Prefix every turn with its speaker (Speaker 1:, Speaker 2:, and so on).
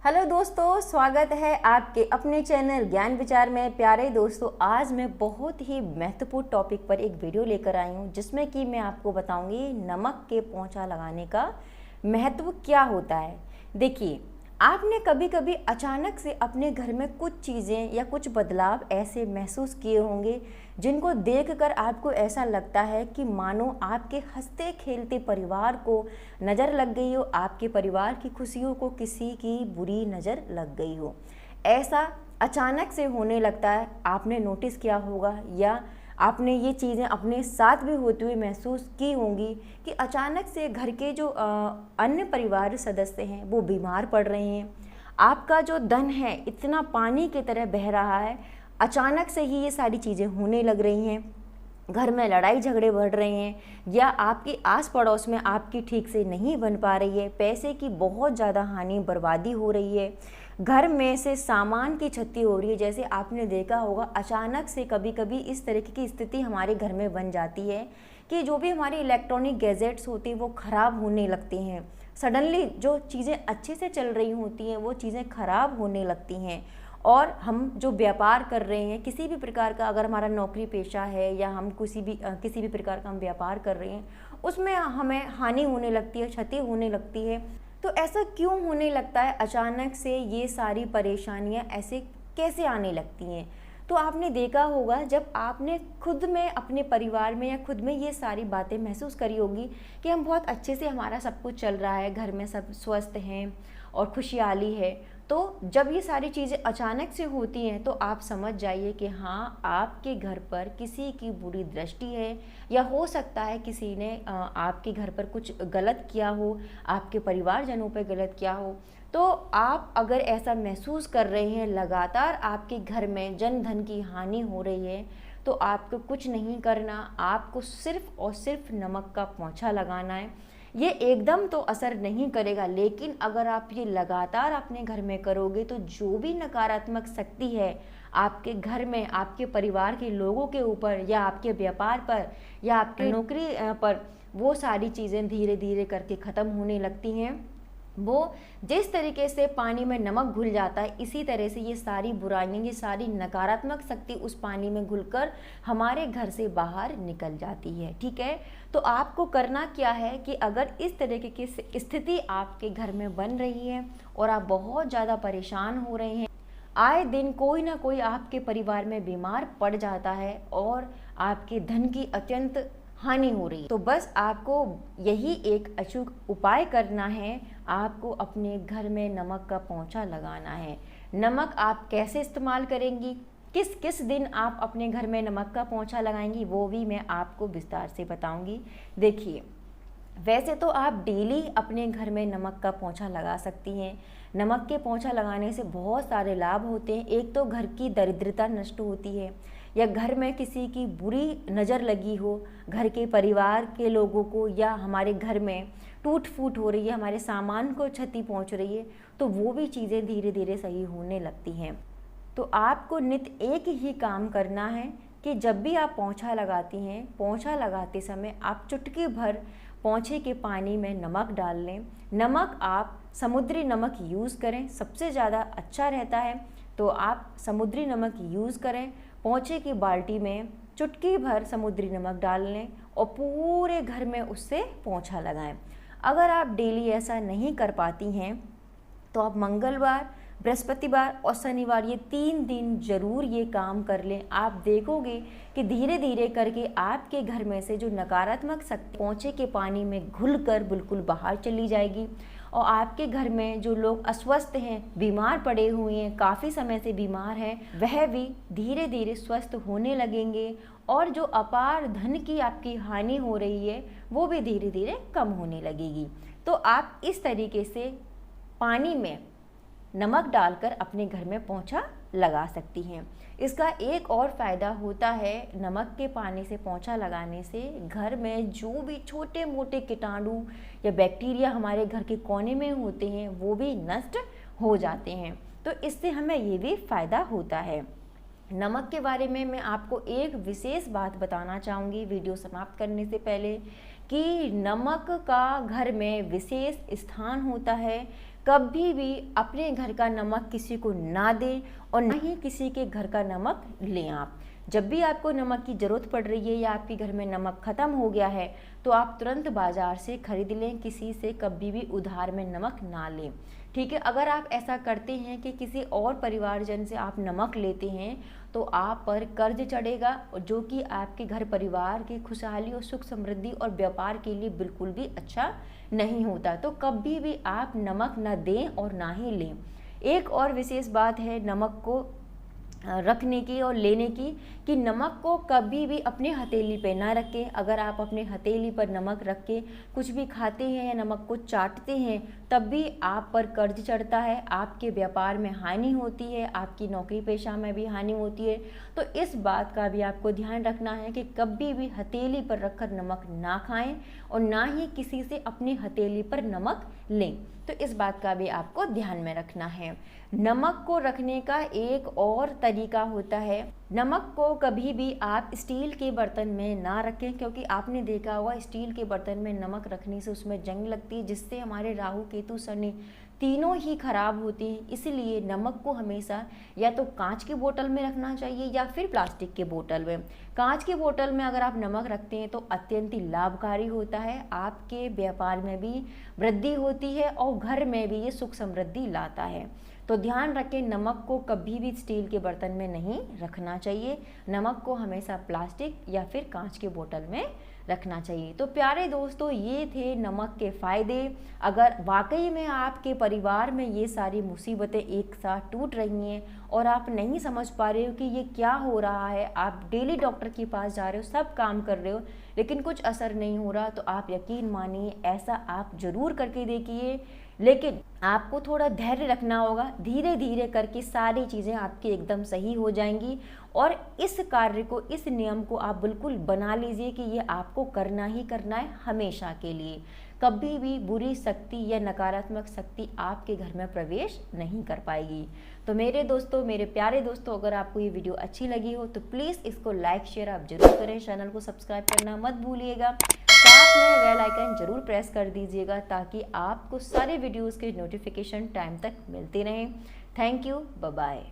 Speaker 1: Hello दोस्तों, स्वागत है आपके अपने चैनल ज्ञान विचार में। प्यारे दोस्तों, आज मैं बहुत ही महत्वपूर्ण टॉपिक पर एक वीडियो लेकर आई हूँ जिसमें कि मैं आपको बताऊंगी नमक के पोंछा लगाने का महत्व क्या होता है। देखिए, आपने कभी कभी अचानक से अपने घर में कुछ चीज़ें या कुछ बदलाव ऐसे महसूस किए होंगे जिनको देखकर आपको ऐसा लगता है कि मानो आपके हंसते खेलते परिवार को नज़र लग गई हो, आपके परिवार की खुशियों को किसी की बुरी नज़र लग गई हो। ऐसा अचानक से होने लगता है। आपने नोटिस किया होगा या आपने ये चीज़ें अपने साथ भी होते हुए महसूस की होंगी कि अचानक से घर के जो अन्य परिवार सदस्य हैं वो बीमार पड़ रहे हैं। आपका जो धन है इतना पानी की तरह बह रहा है, अचानक से ही ये सारी चीज़ें होने लग रही हैं। घर में लड़ाई झगड़े बढ़ रहे हैं या आपके आस पड़ोस में आपकी ठीक से नहीं बन पा रही है, पैसे की बहुत ज़्यादा हानि बर्बादी हो रही है, घर में से सामान की क्षति हो रही है। जैसे आपने देखा होगा, अचानक से कभी कभी इस तरह की स्थिति हमारे घर में बन जाती है कि जो भी हमारी इलेक्ट्रॉनिक गैजेट्स होती हैं वो ख़राब होने लगती हैं। सडनली जो चीज़ें अच्छे से चल रही होती हैं वो चीज़ें ख़राब होने लगती हैं। और हम जो व्यापार कर रहे हैं, किसी भी प्रकार का, अगर हमारा नौकरी पेशा है या हम किसी भी प्रकार का हम व्यापार कर रहे हैं, उसमें हमें हानि होने लगती है, क्षति होने लगती है। तो ऐसा क्यों होने लगता है? अचानक से ये सारी परेशानियां ऐसे कैसे आने लगती हैं? तो आपने देखा होगा, जब आपने खुद में, अपने परिवार में या खुद में ये सारी बातें महसूस करी होगी कि हम बहुत अच्छे से, हमारा सब कुछ चल रहा है, घर में सब स्वस्थ हैं और खुशहाली है, तो जब ये सारी चीज़ें अचानक से होती हैं तो आप समझ जाइए कि हाँ, आपके घर पर किसी की बुरी दृष्टि है या हो सकता है किसी ने आपके घर पर कुछ गलत किया हो, आपके परिवारजनों पर गलत किया हो। तो आप अगर ऐसा महसूस कर रहे हैं, लगातार आपके घर में जन धन की हानि हो रही है, तो आपको कुछ नहीं करना, आपको सिर्फ और सिर्फ नमक का पोंछा लगाना है। ये एकदम तो असर नहीं करेगा, लेकिन अगर आप ये लगातार अपने घर में करोगे तो जो भी नकारात्मक शक्ति है आपके घर में, आपके परिवार के लोगों के ऊपर या आपके व्यापार पर या आपके नौकरी पर, वो सारी चीज़ें धीरे धीरे करके ख़त्म होने लगती हैं। वो जिस तरीके से पानी में नमक घुल जाता है, इसी तरह से ये सारी बुराइयां, ये सारी नकारात्मक शक्ति उस पानी में घुलकर हमारे घर से बाहर निकल जाती है। ठीक है, तो आपको करना क्या है कि अगर इस तरीके की स्थिति आपके घर में बन रही है और आप बहुत ज़्यादा परेशान हो रहे हैं, आए दिन कोई ना कोई आपके परिवार में बीमार पड़ जाता है और आपके धन की अत्यंत हानि हो रही है, तो बस आपको यही एक अचूक उपाय करना है। आपको अपने घर में नमक का पोंछा लगाना है। नमक आप कैसे इस्तेमाल करेंगी, किस किस दिन आप अपने घर में नमक का पोंछा लगाएंगी, वो भी मैं आपको विस्तार से बताऊंगी। देखिए, वैसे तो आप डेली अपने घर में नमक का पोंछा लगा सकती हैं। नमक के पोंछा लगाने से बहुत सारे लाभ होते हैं। एक तो घर की दरिद्रता नष्ट होती है, या घर में किसी की बुरी नज़र लगी हो, घर के परिवार के लोगों को, या हमारे घर में टूट फूट हो रही है, हमारे सामान को क्षति पहुंच रही है, तो वो भी चीज़ें धीरे धीरे सही होने लगती हैं। तो आपको नित्य एक ही काम करना है कि जब भी आप पोंछा लगाती हैं, पोंछा लगाते समय आप चुटकी भर पोंछे के पानी में नमक डाल लें। नमक आप समुद्री नमक यूज़ करें, सबसे ज़्यादा अच्छा रहता है, तो आप समुद्री नमक यूज़ करें। पोंछे की बाल्टी में चुटकी भर समुद्री नमक डाल लें और पूरे घर में उससे पोंछा लगाएं। अगर आप डेली ऐसा नहीं कर पाती हैं तो आप मंगलवार, बृहस्पतिवार और शनिवार, ये 3 दिन ज़रूर ये काम कर लें। आप देखोगे कि धीरे धीरे करके आपके घर में से जो नकारात्मक शक्ति पोंछे के पानी में घुलकर बिल्कुल बाहर चली जाएगी और आपके घर में जो लोग अस्वस्थ हैं, बीमार पड़े हुए हैं, काफ़ी समय से बीमार हैं, वह भी धीरे धीरे स्वस्थ होने लगेंगे और जो अपार धन की आपकी हानि हो रही है वो भी धीरे धीरे कम होने लगेगी। तो आप इस तरीके से पानी में नमक डालकर अपने घर में पोंछा लगा सकती हैं। इसका एक और फ़ायदा होता है, नमक के पानी से पोंछा लगाने से घर में जो भी छोटे मोटे कीटाणु या बैक्टीरिया हमारे घर के कोने में होते हैं वो भी नष्ट हो जाते हैं। तो इससे हमें ये भी फ़ायदा होता है। नमक के बारे में मैं आपको एक विशेष बात बताना चाहूँगी वीडियो समाप्त करने से पहले, कि नमक का घर में विशेष स्थान होता है। कभी भी अपने घर का नमक किसी को ना दें और ना ही किसी के घर का नमक लें। आप जब भी आपको नमक की ज़रूरत पड़ रही है या आपके घर में नमक ख़त्म हो गया है तो आप तुरंत बाज़ार से खरीद लें, किसी से कभी भी उधार में नमक ना लें। ठीक है, अगर आप ऐसा करते हैं कि किसी और परिवारजन से आप नमक लेते हैं तो आप पर कर्ज चढ़ेगा, जो कि आपके घर परिवार की खुशहाली और सुख समृद्धि और व्यापार के लिए बिल्कुल भी अच्छा नहीं होता। तो कभी भी आप नमक ना दें और ना ही लें। एक और विशेष बात है नमक को रखने की और लेने की, कि नमक को कभी भी अपने हथेली पे ना रखें। अगर आप अपने हथेली पर नमक रख के कुछ भी खाते हैं या नमक को चाटते हैं तब भी आप पर कर्ज चढ़ता है, आपके व्यापार में हानि होती है, आपकी नौकरी पेशा में भी हानि होती है। तो इस बात का भी आपको ध्यान रखना है कि कभी भी हथेली पर रखकर नमक ना खाएं और ना ही किसी से अपनी हथेली पर नमक लें। तो इस बात का भी आपको ध्यान में रखना है। नमक को रखने का एक और तरीका होता है, नमक को कभी भी आप स्टील के बर्तन में ना रखें, क्योंकि आपने देखा होगा स्टील के बर्तन में नमक रखने से उसमें जंग लगती है, जिससे हमारे राहु केतु शनि तीनों ही खराब होते हैं। इसलिए नमक को हमेशा या तो कांच की बोतल में रखना चाहिए या फिर प्लास्टिक के बोतल में। कांच की बोतल में अगर आप नमक रखते हैं तो अत्यंत ही लाभकारी होता है, आपके व्यापार में भी वृद्धि होती है और घर में भी ये सुख समृद्धि लाता है। तो ध्यान रखें, नमक को कभी भी स्टील के बर्तन में नहीं रखना चाहिए, नमक को हमेशा प्लास्टिक या फिर कांच के बोतल में रखना चाहिए। तो प्यारे दोस्तों, ये थे नमक के फ़ायदे। अगर वाकई में आपके परिवार में ये सारी मुसीबतें एक साथ टूट रही हैं और आप नहीं समझ पा रहे हो कि ये क्या हो रहा है, आप डेली डॉक्टर के पास जा रहे हो, सब काम कर रहे हो लेकिन कुछ असर नहीं हो रहा, तो आप यकीन मानिए ऐसा आप ज़रूर करके देखिए। लेकिन आपको थोड़ा धैर्य रखना होगा, धीरे धीरे करके सारी चीज़ें आपकी एकदम सही हो जाएंगी। और इस कार्य को, इस नियम को आप बिल्कुल बना लीजिए कि ये आपको करना ही करना है हमेशा के लिए। कभी भी बुरी शक्ति या नकारात्मक शक्ति आपके घर में प्रवेश नहीं कर पाएगी। तो मेरे दोस्तों, मेरे प्यारे दोस्तों, अगर आपको ये वीडियो अच्छी लगी हो तो प्लीज़ इसको लाइक शेयर आप जरूर करें, चैनल को सब्सक्राइब करना मत भूलिएगा, साथ में बेल आइकन जरूर प्रेस कर दीजिएगा ताकि आपको सारे वीडियोज़ के नोटिफिकेशन टाइम तक मिलते रहें। Thank you, bye bye.